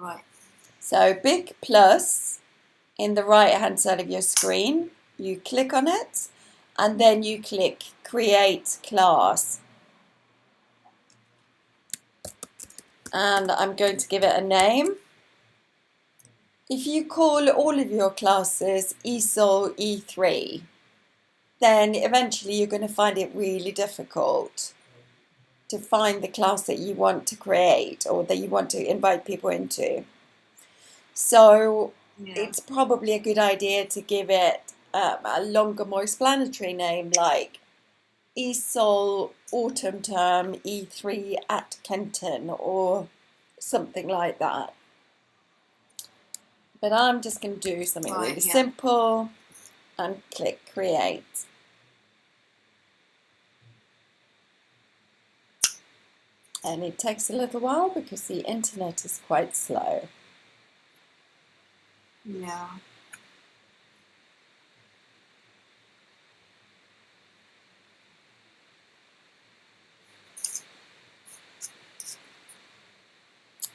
Right. So big plus in the right hand side of your screen, you click on it and then you click create class. And I'm going to give it a name. If you call all of your classes ESOL E3, then eventually you're going to find it really difficult to find the class that you want to create or that you want to invite people into. So it's probably a good idea to give it a longer, more explanatory name like ESOL Autumn Term E3 at Kenton or something like that. But I'm just going to do something really simple and click create. And it takes a little while because the internet is quite slow. Yeah.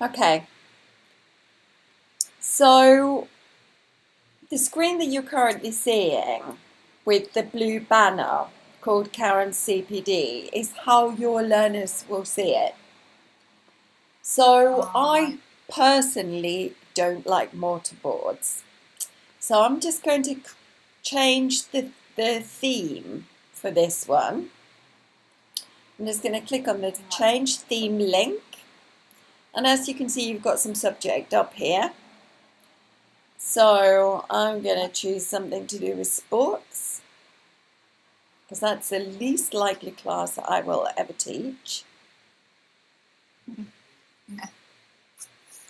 Okay. So the screen that you're currently seeing with the blue banner called Karen's CPD is how your learners will see it. So I personally don't like mortarboards. So I'm just going to change the theme for this one. I'm just going to click on the change theme link. And as you can see, you've got some subject up here. So I'm going to choose something to do with sports, because that's the least likely class that I will ever teach.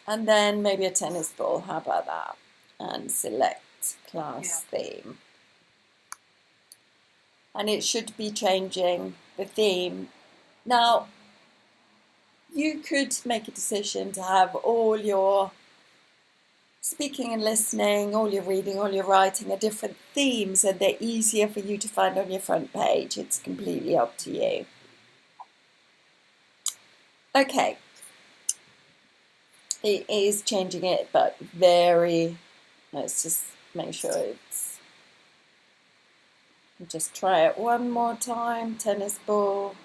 And then maybe a tennis ball, how about that? And select class theme. And it should be changing the theme. Now, you could make a decision to have all your speaking and listening, all your reading, all your writing are different themes and they're easier for you to find on your front page. It's completely up to you. Okay. It is changing it, but let's just make sure it's, just try it one more time. Tennis ball,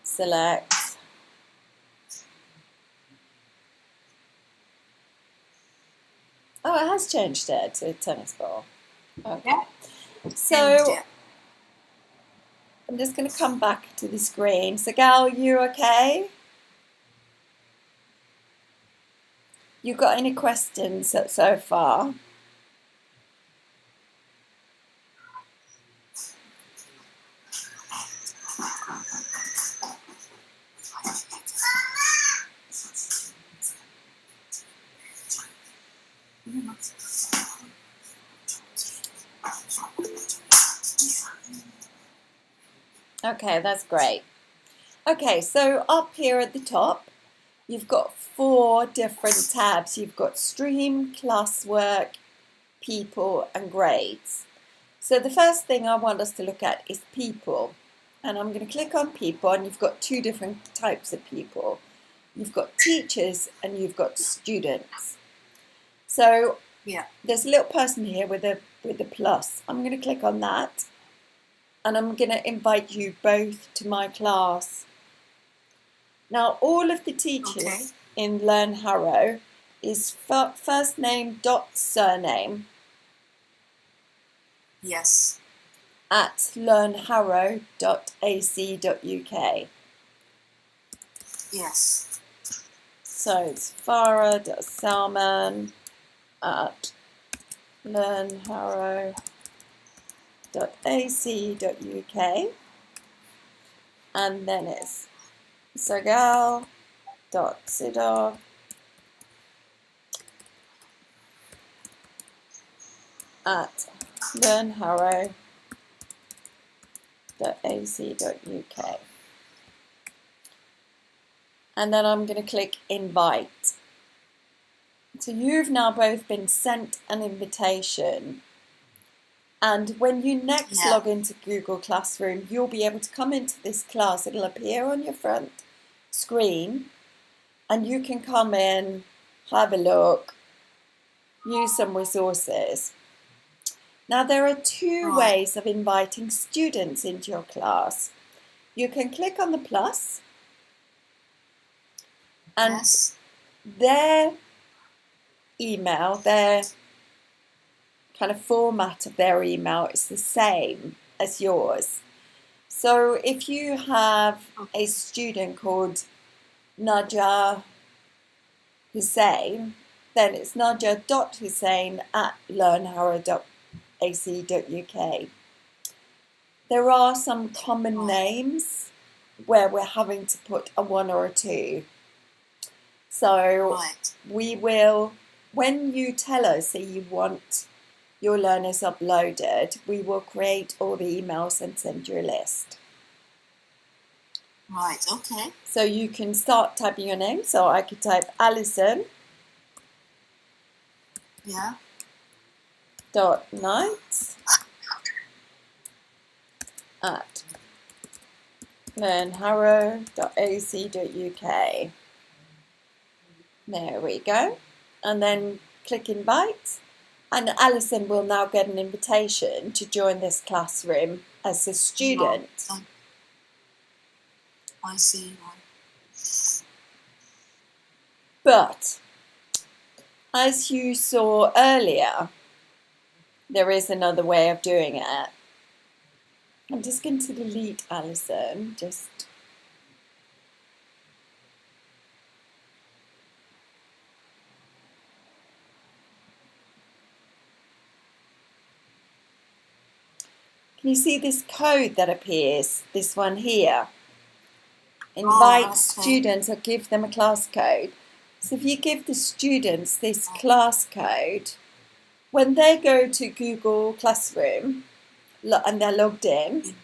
select. Oh, it has changed it to tennis ball. Okay. So I'm just going to come back to the screen. So Gal, you okay? You got any questions so far? Okay, that's great. Okay, so up here at the top, you've got 4 different tabs. You've got stream, classwork, people, and grades. So the first thing I want us to look at is people. And I'm going to click on people, and you've got 2 different types of people. You've got teachers and you've got students. So there's a little person here with a plus. I'm going to click on that. And I'm going to invite you both to my class. Now, all of the teachers in Learn Harrow is first name dot surname. Yes. At learnharrow.ac.uk. Yes. So it's Farah.Salman at learnharrow.ac.uk. And then it's Sagal.Sidor at learnharrow.ac.uk. And then I'm going to click invite. So you've now both been sent an invitation. And when you next log into Google Classroom, you'll be able to come into this class. It'll appear on your front screen and you can come in, have a look, use some resources. Now there are two Right. ways of inviting students into your class. You can click on the plus, and Yes. their email, their kind of format of their email is the same as yours. So if you have a student called Nadia Hussain, then it's nadia.hussain@learnharrow.ac.uk. There are some common names where we're having to put a 1 or a 2. So Right. we will, when you tell us that you want your learners uploaded, we will create all the emails and send you a list. Right. Okay. So you can start typing your name. So I could type Alison Yeah. .knights at learnharrow.ac.uk. There we go. And then click invite. And Alison will now get an invitation to join this classroom as a student. I see. But as you saw earlier, there is another way of doing it. I'm just going to delete Alison. Can you see this code that appears? This one here. Invite students or give them a class code. So if you give the students this class code, when they go to Google Classroom and they're logged in,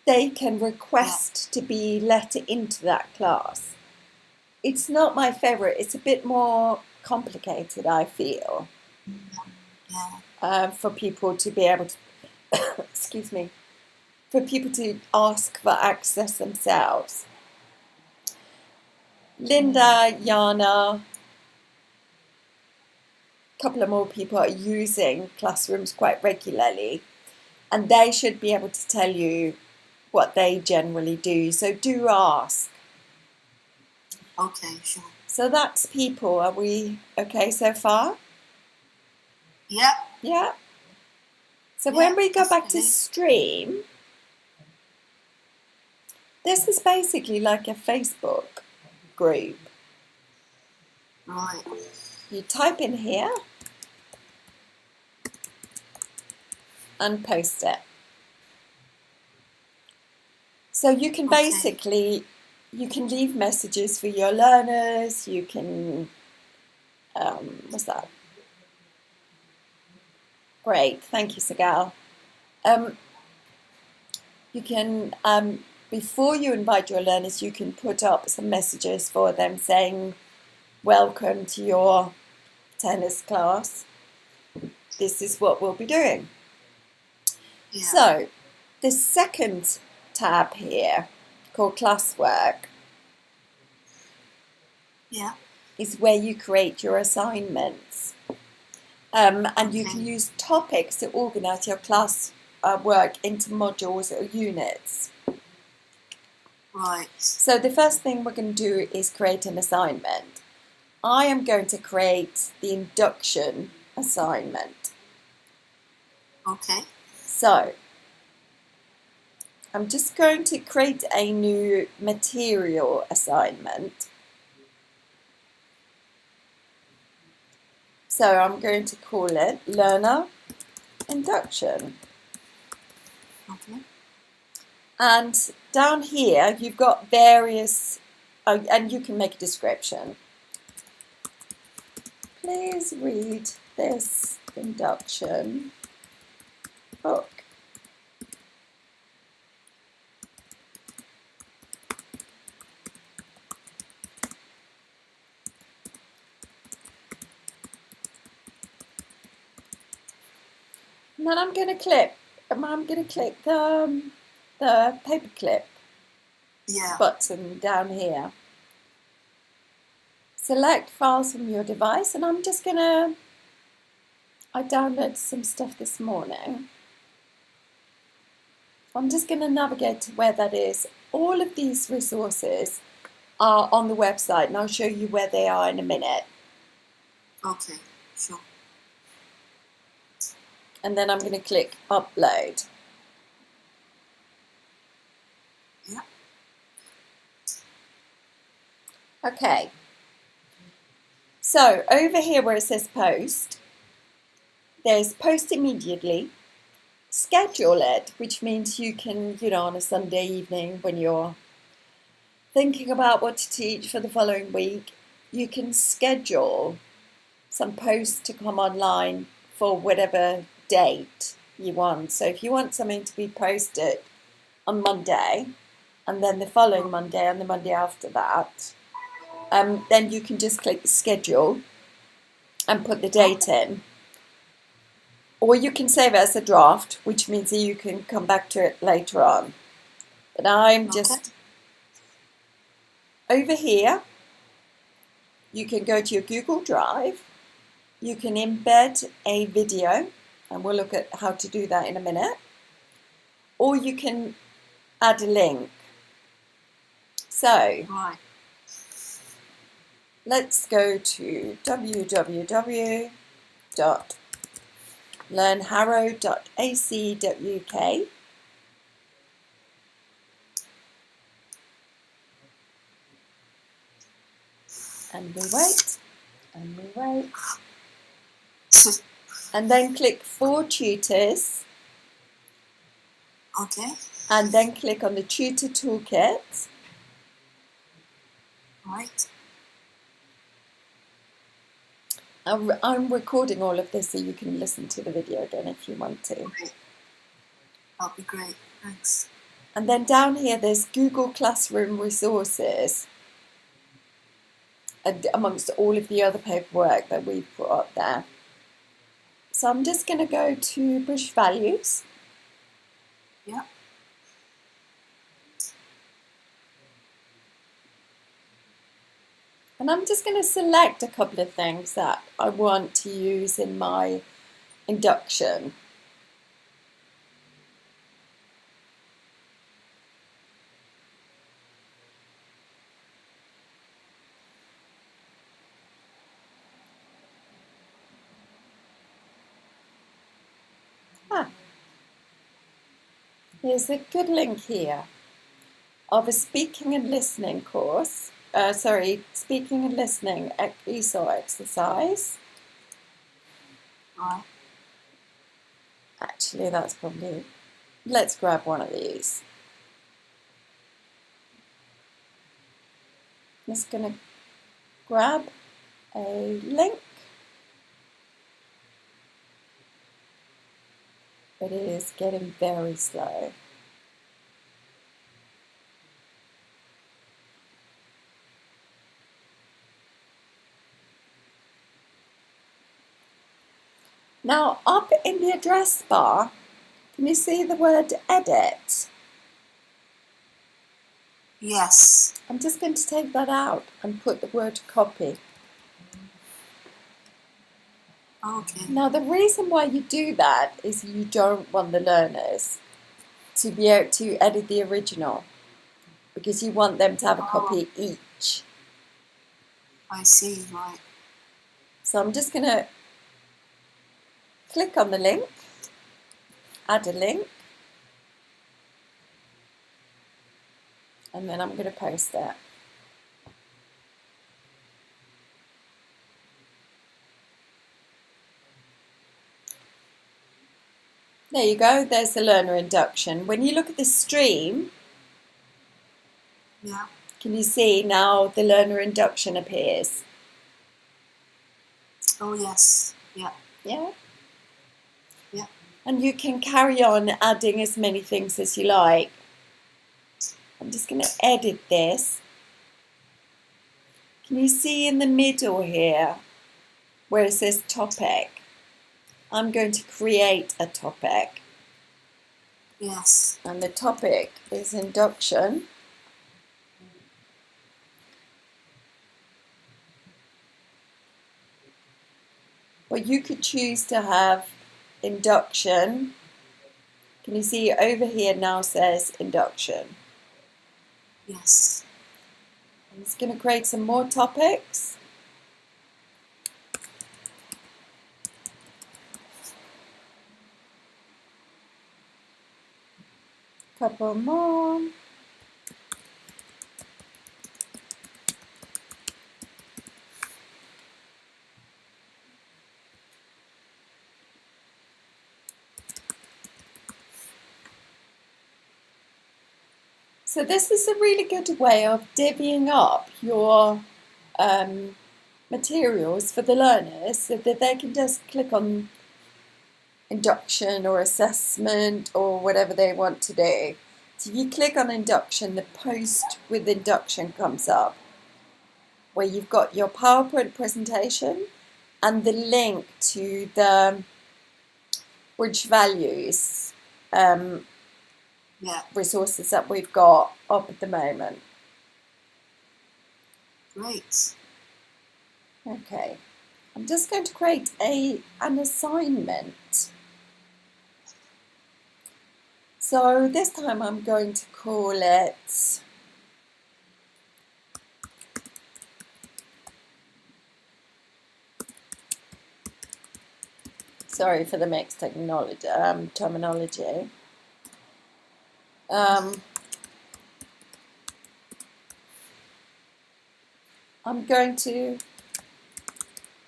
they can request to be let into that class. It's not my favorite. It's a bit more complicated, I feel, for people to be able to, excuse me, for people to ask for access themselves. Linda, Yana, a couple of more people are using classrooms quite regularly, and they should be able to tell you what they generally do. So do ask. Okay, sure. So that's people. Are we okay so far? Yeah. Yeah. So when we go back to stream, this is basically like a Facebook group. Right. You type in here and post it. So you can basically, you can leave messages for your learners, you can, what's that? Great, thank you, Sagal. You can, before you invite your learners, you can put up some messages for them saying, welcome to your tennis class. This is what we'll be doing. Yeah. So the second tab here, called classwork, is where you create your assignments. And you can use topics to organise your class work into modules or units. Right. So the first thing we're going to do is create an assignment. I am going to create the induction assignment. Okay. So I'm just going to create a new material assignment. So I'm going to call it Learner Induction. Okay. And down here you've got various, and you can make a description. Please read this induction book. And then I'm going to click the paperclip button down here. select files from your device, and I'm just gonna, I downloaded some stuff this morning. I'm just going to navigate to where that is. All of these resources are on the website, and I'll show you where they are in a minute. Okay, sure. And then I'm going to click upload. Yeah. Okay. So over here where it says post, there's post immediately, schedule it, which means you can, on a Sunday evening when you're thinking about what to teach for the following week, you can schedule some posts to come online for whatever date you want. So if you want something to be posted on Monday, and then the following Monday and the Monday after that, then you can just click schedule and put the date in. Or you can save it as a draft, which means that you can come back to it later on. But I'm just over here. You can go to your Google Drive. You can embed a video, and we'll look at how to do that in a minute. Or you can add a link. So let's go to www.learnharrow.ac.uk. And we wait, and we wait. And then click for tutors. Okay. And then click on the tutor toolkit. Right. I'm recording all of this so you can listen to the video again if you want to. Great. That'll be great. Thanks. And then down here there's Google Classroom resources, amongst all of the other paperwork that we've put up there. So I'm just going to go to British Values. Yeah. And I'm just going to select a couple of things that I want to use in my induction. Here's a good link here of a speaking and listening course. Speaking and listening ESOL exercise. Right. Actually, that's probably, let's grab one of these. I'm just going to grab a link. But it is getting very slow. Now, up in the address bar, can you see the word edit? Yes. I'm just going to take that out and put the word copy. Okay. Now, the reason why you do that is you don't want the learners to be able to edit the original, because you want them to have a copy each. I see, right. So I'm just going to click on the link, add a link, and then I'm going to post it. There you go, there's the learner induction. When you look at the stream, Yeah. can you see now the learner induction appears? Oh, yes. Yeah. Yeah? Yeah. And you can carry on adding as many things as you like. I'm just going to edit this. Can you see in the middle here where it says topic? I'm going to create a topic. Yes. And the topic is induction. or you could choose to have induction. Can you see over here now says induction? Yes. I'm just going to create some more topics. Couple more. So this is a really good way of divvying up your materials for the learners so that they can just click on induction or assessment or whatever they want to do. So if you click on induction, the post with induction comes up where you've got your PowerPoint presentation and the link to the bridge values resources that we've got up at the moment. Great. Okay, I'm just going to create an assignment. So this time I'm going to call it sorry for the mixed terminology. I'm going to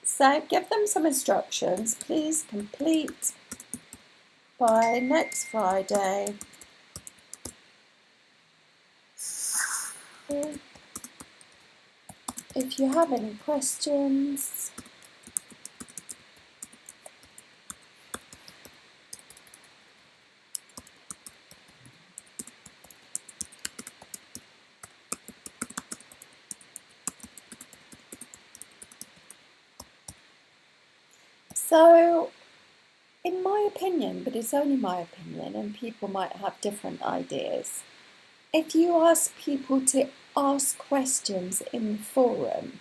say, give them some instructions. Please complete by next Friday. If you have any questions, so in my opinion, but it's only my opinion and people might have different ideas, if you ask people to ask questions in the forum,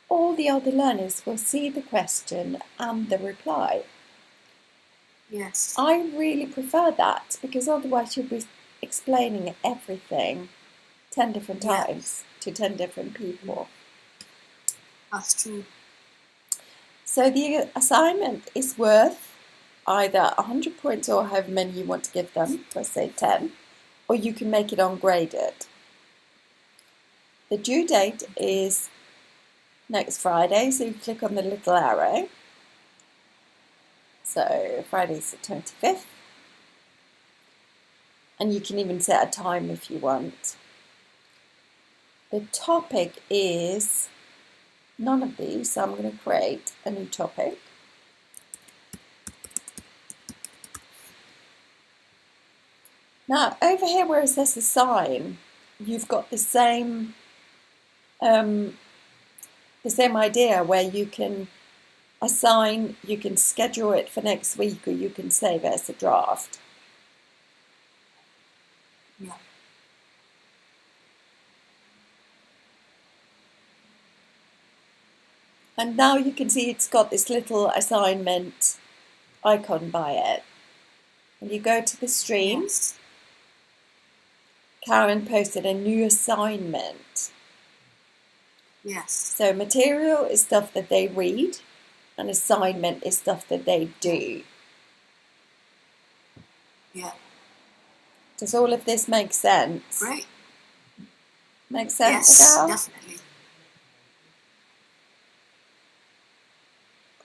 all the other learners will see the question and the reply. Yes. I really prefer that because otherwise you'll be explaining everything 10 different times to 10 different people. That's true. So the assignment is worth either 100 points or however many you want to give them, let's say 10, or you can make it ungraded. The due date is next Friday, so you click on the little arrow. So Friday's the 25th. And you can even set a time if you want. The topic is none of these, so I'm going to create a new topic. Now, over here where it says assign, you've got the same idea where you can assign, you can schedule it for next week, or you can save it as a draft. Yeah. And now you can see it's got this little assignment icon by it. And you go to the stream. Yes. Karen posted a new assignment. Yes. So material is stuff that they read, and assignment is stuff that they do. Yeah. Does all of this make sense? Great. Make sense, Yes, Cal? definitely.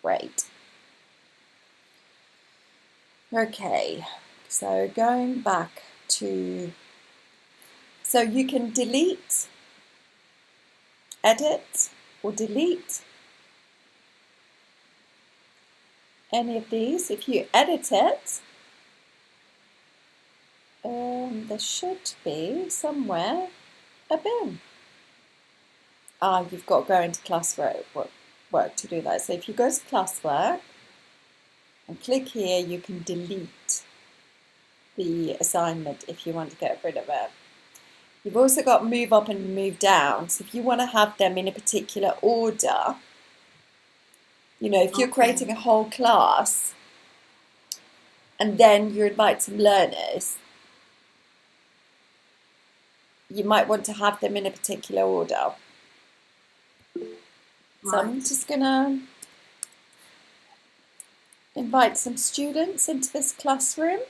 Great. Okay, so going back to, so you can delete, edit, or delete any of these. If you edit it, there should be somewhere a bin. You've got to go into classwork to do that. So if you go to classwork and click here, you can delete the assignment if you want to get rid of it. You've also got move up and move down. So if you want to have them in a particular order, You know, if you're Okay. creating a whole class and then you invite some learners, you might want to have them in a particular order. So I'm Right. just going to invite some students into this classroom.